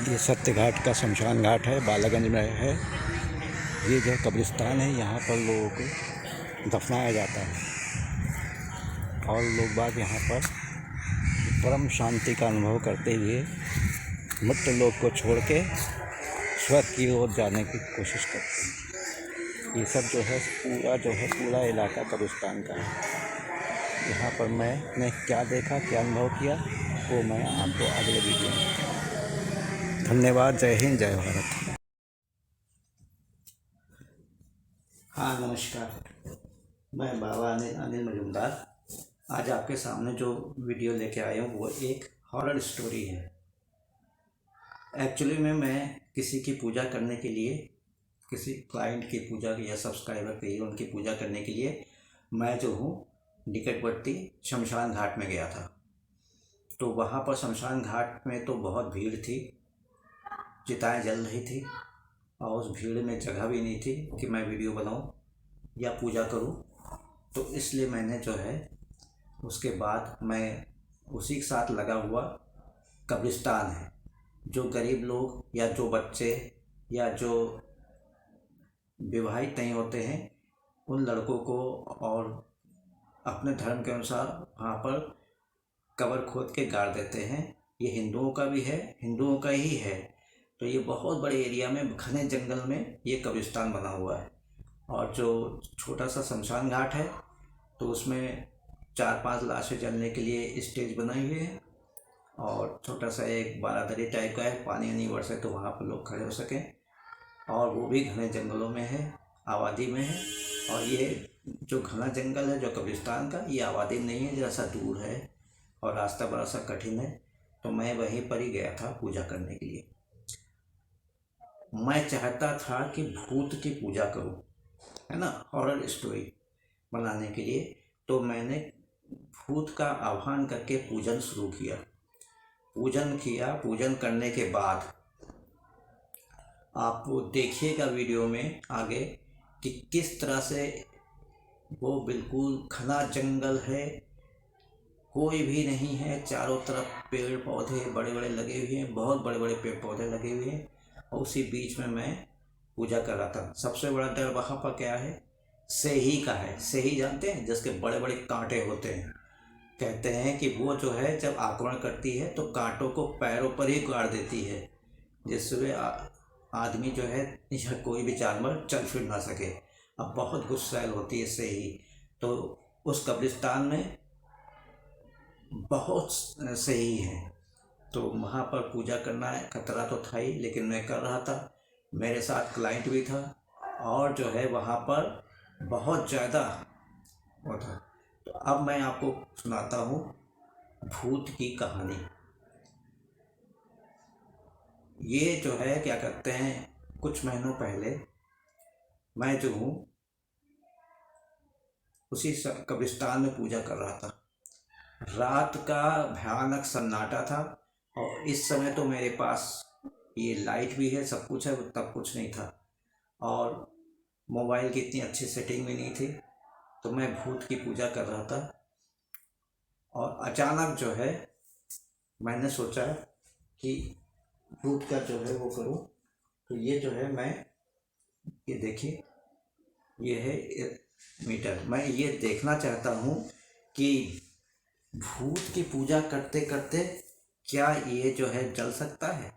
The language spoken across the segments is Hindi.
ये सत्य घाट का शमशान घाट है, बालागंज में है। ये जो कब्रिस्तान है, यहाँ पर लोगों को दफनाया जाता है और लोग बाग यहाँ पर परम शांति का अनुभव करते हुए मृत लोग को छोड़ के स्वर्ग की ओर जाने की कोशिश करते हैं। ये सब जो है पूरा इलाका कब्रिस्तान का है। यहाँ पर मैंने क्या देखा, क्या अनुभव किया, वो मैं आपको अगले वीडियो में। धन्यवाद। जय हिंद, जय भारत। हाँ, नमस्कार। मैं बाबा अनिल मजूमदार आज आपके सामने जो वीडियो लेके आया हूँ वो एक हॉरर स्टोरी है। एक्चुअली में मैं किसी की पूजा करने के लिए, किसी क्लाइंट की पूजा या सब्सक्राइबर की उनकी पूजा करने के लिए मैं जो हूँ निकटवर्ती शमशान घाट में गया था। तो वहाँ पर शमशान घाट में तो बहुत भीड़ थी, चिताएं जल रही थी और उस भीड़ में जगह भी नहीं थी कि मैं वीडियो बनाऊं या पूजा करूं। तो इसलिए मैंने जो है उसके बाद मैं उसी के साथ लगा हुआ कब्रिस्तान है, जो गरीब लोग या जो बच्चे या जो विवाहित नहीं होते हैं उन लड़कों को और अपने धर्म के अनुसार वहाँ पर कब्र खोद के गाड़ देते हैं। ये हिंदुओं का भी है, हिंदुओं का ही है। तो ये बहुत बड़े एरिया में, घने जंगल में ये कब्रिस्तान बना हुआ है। और जो छोटा सा शमशान घाट है तो उसमें 4-5 लाशें जलने के लिए स्टेज बनाई हुई है और छोटा सा एक बारादरी टाइप का है, पानी नहीं बरसे तो वहाँ पर लोग खड़े हो सकें। और वो भी घने जंगलों में है, आबादी में है। और ये जो घना जंगल है जो कब्रिस्तान का, ये आबादी नहीं है, जरा सा दूर है और रास्ता बड़ा सा कठिन है। तो मैं वहीं पर ही गया था पूजा करने के लिए। मैं चाहता था कि भूत की पूजा करूं, है ना, हॉरर स्टोरी बनाने के लिए। तो मैंने भूत का आह्वान करके पूजन शुरू किया। पूजन करने के बाद आप देखिएगा वीडियो में आगे कि किस तरह से वो बिल्कुल घना जंगल है, कोई भी नहीं है, चारों तरफ पेड़ पौधे बड़े बड़े लगे हुए हैं, बहुत बड़े बड़े पेड़ पौधे लगे हुए हैं। और उसी बीच में मैं पूजा कर रहा था। सबसे बड़ा डर वहाँ पर क्या है, सेही का है। सेही जानते हैं, जिसके बड़े बड़े कांटे होते हैं। कहते हैं कि वो जो है जब आक्रमण करती है तो कांटों को पैरों पर ही गाड़ देती है, जिससे आदमी जो है या कोई भी जानवर चल फिर ना सके। अब बहुत गुस्सैल होती है सेही। तो उस कब्रिस्तान में बहुत सही है। तो वहाँ पर पूजा करना है, खतरा तो था ही, लेकिन मैं कर रहा था। मेरे साथ क्लाइंट भी था और जो है वहाँ पर बहुत ज़्यादा वो था। तो अब मैं आपको सुनाता हूँ भूत की कहानी। ये जो है क्या कहते हैं, कुछ महीनों पहले मैं जो हूँ उसी कब्रिस्तान में पूजा कर रहा था। रात का भयानक सन्नाटा था और इस समय तो मेरे पास ये लाइट भी है, सब कुछ है, तब कुछ नहीं था और मोबाइल की इतनी अच्छी सेटिंग भी नहीं थी। तो मैं भूत की पूजा कर रहा था और अचानक जो है मैंने सोचा कि भूत का जो है वो करूं। तो ये जो है मैं, ये देखिए, ये है मीटर। मैं ये देखना चाहता हूँ कि भूत की पूजा करते करते क्या ये जो है जल सकता है।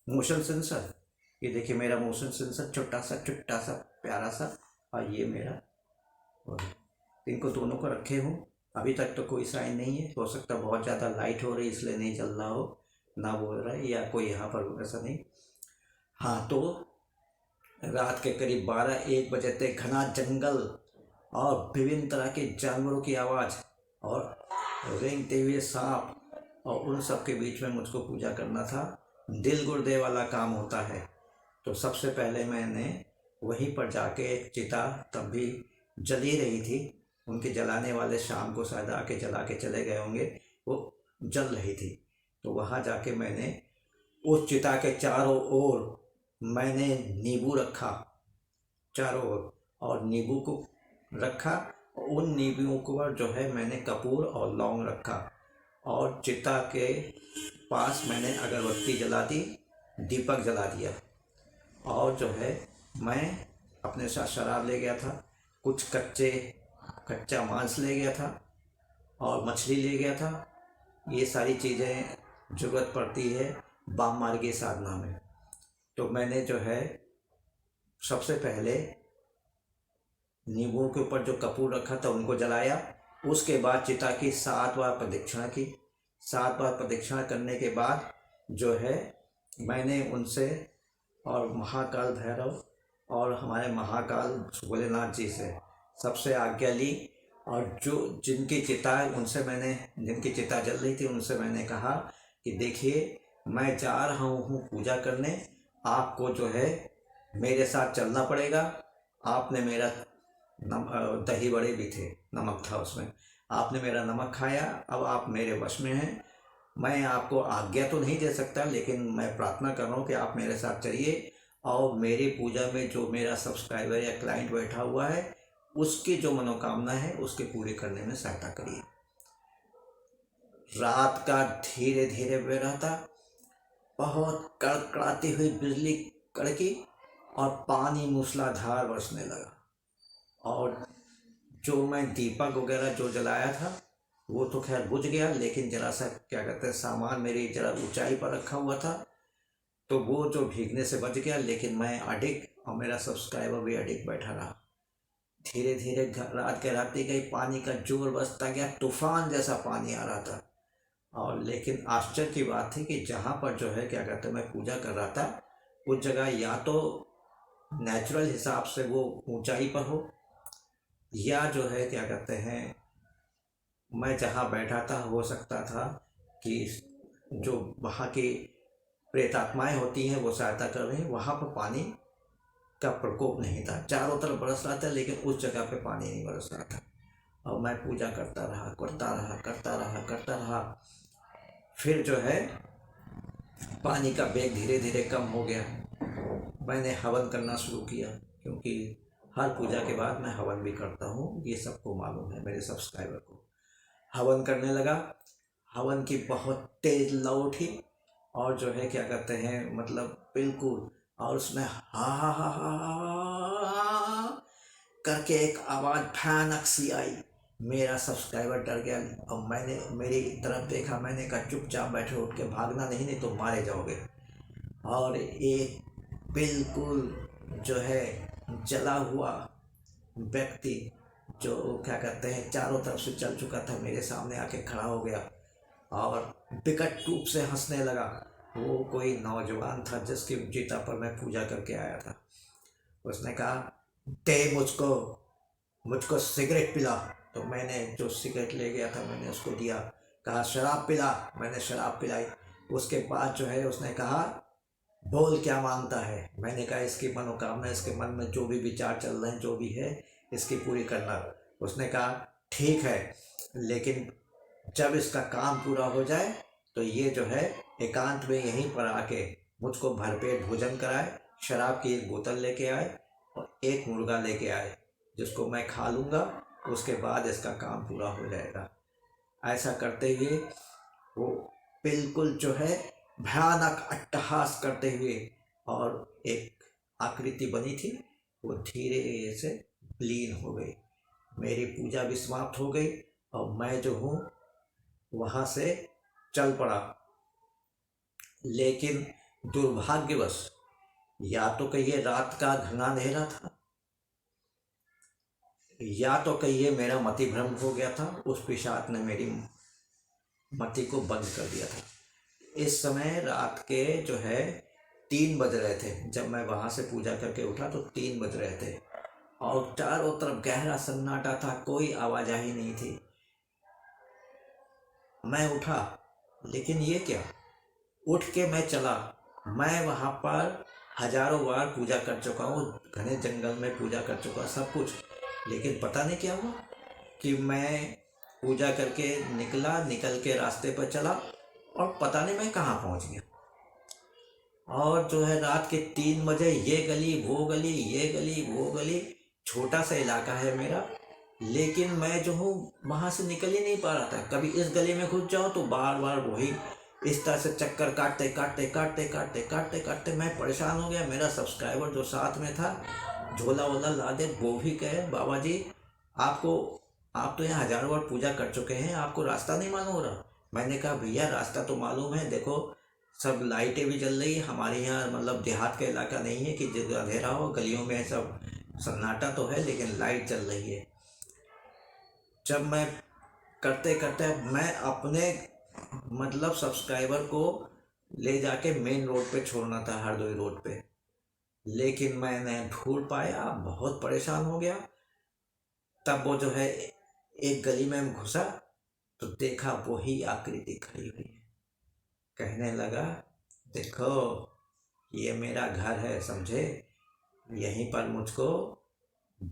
मोशन सेंसर, ये देखिए मेरा मोशन सेंसर छोटा सा प्यारा सा, और ये मेरा, और इनको दोनों को रखे हूँ। अभी तक तो कोई साइन नहीं है, हो सकता बहुत ज़्यादा लाइट हो रही इसलिए नहीं जल रहा हो, ना बोल रहा है, या कोई यहाँ पर ऐसा नहीं। हाँ, तो रात के करीब 12-1 बजे तक घना जंगल और विभिन्न तरह के जानवरों की आवाज़ और रेंगते हुए सांप, और उन सब के बीच में मुझको पूजा करना था। दिल गुर्दे वाला काम होता है। तो सबसे पहले मैंने वहीं पर जाके एक चिता, तब भी जल ही रही थी, उनके जलाने वाले शाम को शायद आके जला के चले गए होंगे, वो जल रही थी। तो वहाँ जाके मैंने उस चिता के चारों ओर मैंने नींबू रखा, चारों ओर, और नींबू को रखा। उन नींबुओं को जो है मैंने कपूर और लौंग रखा और चिता के पास मैंने अगरबत्ती जला दी दीपक जला दिया। और जो है मैं अपने साथ शराब ले गया था, कुछ कच्चा मांस ले गया था और मछली ले गया था। ये सारी चीज़ें ज़रूरत पड़ती है वाम मार्गीय साधना में। तो मैंने जो है सबसे पहले नींबू के ऊपर जो कपूर रखा था उनको जलाया। उसके बाद चिता की 7 बार प्रदक्षिणा की। 7 बार प्रदक्षिणा करने के बाद जो है मैंने उनसे और महाकाल भैरव और हमारे महाकाल भोलेनाथ जी से सबसे आज्ञा ली। और जिनकी चिता है उनसे मैंने, जिनकी चिता जल रही थी उनसे मैंने कहा कि देखिए मैं जा रहा हूँ पूजा करने, आपको जो है मेरे साथ चलना पड़ेगा। आपने मेरा दही बड़े भी थे, नमक था उसमें, आपने मेरा नमक खाया, अब आप मेरे वश में हैं। मैं आपको आज्ञा तो नहीं दे सकता, लेकिन मैं प्रार्थना कर रहा हूँ कि आप मेरे साथ चलिए और मेरी पूजा में जो मेरा सब्सक्राइबर या क्लाइंट बैठा हुआ है उसकी जो मनोकामना है उसके पूरे करने में सहायता करिए। रात का धीरे धीरे बह रहा था, बहुत कड़कड़ाती हुई बिजली कड़की और पानी मूसलाधार बरसने लगा। और जो मैं दीपक वगैरह जो जलाया था वो तो खैर बुझ गया, लेकिन जरा सा क्या कहते हैं सामान मेरी जरा ऊंचाई पर रखा हुआ था तो वो जो भीगने से बच गया। लेकिन मैं अडिग और मेरा सब्सक्राइबर भी अडिग बैठा रहा। धीरे धीरे रात गहराती गई, पानी का जोर बसता गया, तूफान जैसा पानी आ रहा था। और लेकिन आश्चर्य की बात थी कि जहाँ पर जो है क्या कहते हैं मैं पूजा कर रहा था उस जगह या तो नेचुरल हिसाब से वो ऊंचाई पर हो, या जो है क्या कहते हैं मैं जहाँ बैठा था हो सकता था कि जो वहाँ की प्रेतात्माएं होती हैं वो सहायता कर रही हैं, वहाँ पर पानी का प्रकोप नहीं था। चारों तरफ बरस रहा था लेकिन उस जगह पे पानी नहीं बरस रहा था। और मैं पूजा करता रहा। फिर जो है पानी का वेग धीरे धीरे कम हो गया। मैंने हवन करना शुरू किया, क्योंकि हर पूजा के बाद मैं हवन भी करता हूँ, ये सबको मालूम है मेरे सब्सक्राइबर को। हवन करने लगा। हवन की बहुत तेज लौ उठी और जो है क्या कहते हैं मतलब बिल्कुल, और उसमें हा करके एक आवाज़ भयानक सी आई। मेरा सब्सक्राइबर डर गया और मैंने मेरी तरफ देखा। मैंने कहा चुपचाप बैठे, उठ के भागना नहीं तो मारे जाओगे। और एक बिल्कुल जो है जला हुआ व्यक्ति जो क्या कहते हैं चारों तरफ से चल चुका था मेरे सामने आके खड़ा हो गया और विकट रूप से हंसने लगा। वो कोई नौजवान था जिसकी चिता पर मैं पूजा करके आया था। उसने कहा दे मुझको सिगरेट पिला। तो मैंने जो सिगरेट ले गया था मैंने उसको दिया। कहा शराब पिला, मैंने शराब पिलाई। उसके बाद जो है उसने कहा बोल क्या मांगता है। मैंने कहा इसकी मनोकामना, इसके मन में जो भी विचार चल रहे हैं जो भी है इसकी पूरी करना। उसने कहा ठीक है, लेकिन जब इसका काम पूरा हो जाए तो ये जो है एकांत में यहीं पर आके मुझको भरपेट भोजन कराए, शराब की एक बोतल लेके आए और एक मुर्गा लेके आए जिसको मैं खा लूँगा, उसके बाद इसका काम पूरा हो जाएगा। ऐसा करते हुए वो बिल्कुल जो है भयानक अट्टहास करते हुए और एक आकृति बनी थी वो धीरे से विलीन हो गई। मेरी पूजा भी समाप्त हो गई और मैं जो हूँ वहाँ से चल पड़ा। लेकिन दुर्भाग्यवश या तो कहिए रात का घना अंधेरा था, या तो कहिए मेरा मति भ्रम हो गया था। उस पिशाच ने मेरी मति को बंद कर दिया था। इस समय रात के जो है 3 बज रहे थे। जब मैं वहाँ से पूजा करके उठा तो 3 बज रहे थे और चारों तरफ गहरा सन्नाटा था, कोई आवाजाही नहीं थी। मैं उठा, लेकिन ये क्या, उठ के मैं चला। मैं वहाँ पर हजारों बार पूजा कर चुका हूँ, घने जंगल में पूजा कर चुका सब कुछ, लेकिन पता नहीं क्या हुआ कि मैं पूजा करके निकल के रास्ते पर चला और पता नहीं मैं कहाँ पहुँच गया। और जो है रात के 3 बजे ये गली वो गली, ये गली वो गली, छोटा सा इलाका है मेरा, लेकिन मैं जो हूँ वहाँ से निकल ही नहीं पा रहा था। कभी इस गली में घुस जाओ तो बार बार वही इस तरह से चक्कर काटते काटते काटते काटते काटते काटते मैं परेशान हो गया। मेरा सब्सक्राइबर जो साथ में था झोला वोला ला दे, वो भी कहे बाबा जी आपको, आप तो यहाँ हजारों बार पूजा कर चुके हैं, आपको रास्ता नहीं मालूम हो रहा। मैंने कहा भैया रास्ता तो मालूम है, देखो सब लाइटें भी जल रही है हमारे यहाँ, मतलब देहात का इलाका नहीं है कि जगह अंधेरा हो, गलियों में सब सन्नाटा तो है लेकिन लाइट जल रही है। जब मैं करते करते मैं अपने मतलब सब्सक्राइबर को ले जाके मेन रोड पे छोड़ना था, हरदोई रोड पे, लेकिन मैंने ढूंढ पाया, बहुत परेशान हो गया। तब वो जो है एक गली में घुसा तो देखा वही आकृति खड़ी हुई है। कहने लगा देखो ये मेरा घर है, समझे, यहीं पर मुझको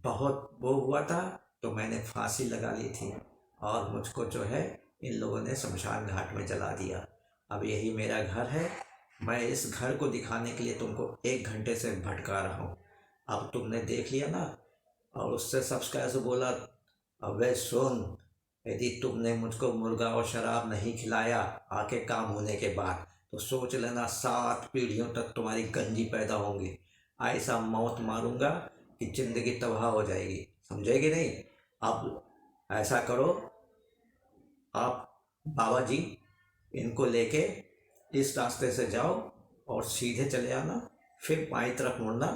बहुत वो हुआ था तो मैंने फांसी लगा ली थी और मुझको जो है इन लोगों ने शमशान घाट में जला दिया। अब यही मेरा घर है, मैं इस घर को दिखाने के लिए तुमको 1 घंटे से भटका रहा हूँ। अब तुमने देख लिया ना। और उससे सब्सक्राइबर से बोला अबे सुन, यदि तुमने मुझको मुर्गा और शराब नहीं खिलाया आके काम होने के बाद तो सोच लेना 7 पीढ़ियों तक तुम्हारी गंजी पैदा होंगी। ऐसा मौत मारूंगा कि जिंदगी तबाह हो जाएगी, समझेगी नहीं। अब ऐसा करो, आप बाबा जी इनको लेके इस रास्ते से जाओ और सीधे चले आना, फिर बाईं तरफ मुड़ना,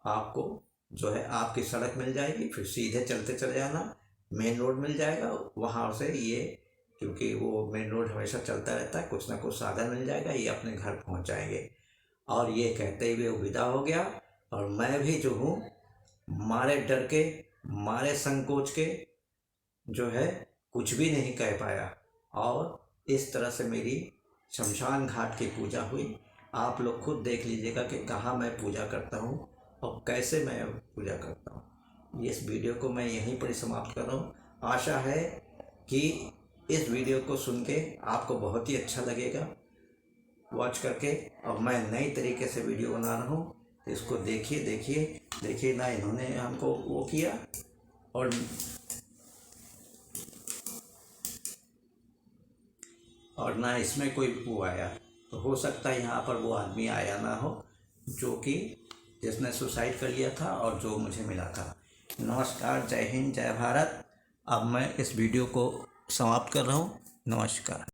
आपको जो है आपकी सड़क मिल जाएगी, फिर सीधे चलते चले आना, मेन रोड मिल जाएगा। वहाँ से ये, क्योंकि वो मेन रोड हमेशा चलता रहता है, कुछ ना कुछ साधन मिल जाएगा, ये अपने घर पहुँच जाएंगे। और ये कहते हुए वो विदा हो गया। और मैं भी जो हूँ मारे डर के, मारे संकोच के जो है कुछ भी नहीं कह पाया। और इस तरह से मेरी शमशान घाट की पूजा हुई। आप लोग खुद देख लीजिएगा कि कहाँ मैं पूजा करता हूँ और कैसे मैं पूजा करता हूँ। इस वीडियो को मैं यहीं पर ही समाप्त कर रहा हूँ। आशा है कि इस वीडियो को सुन के आपको बहुत ही अच्छा लगेगा वॉच करके। और मैं नई तरीके से वीडियो बना रहा हूँ, तो इसको देखिए देखिए देखिए ना। इन्होंने हमको वो किया और ना इसमें कोई वो आया, तो हो सकता है यहाँ पर वो आदमी आया ना हो जो कि जिसने सुसाइड कर लिया था और जो मुझे मिला था। नमस्कार, जय हिंद, जय भारत। अब मैं इस वीडियो को समाप्त कर रहा हूँ। नमस्कार।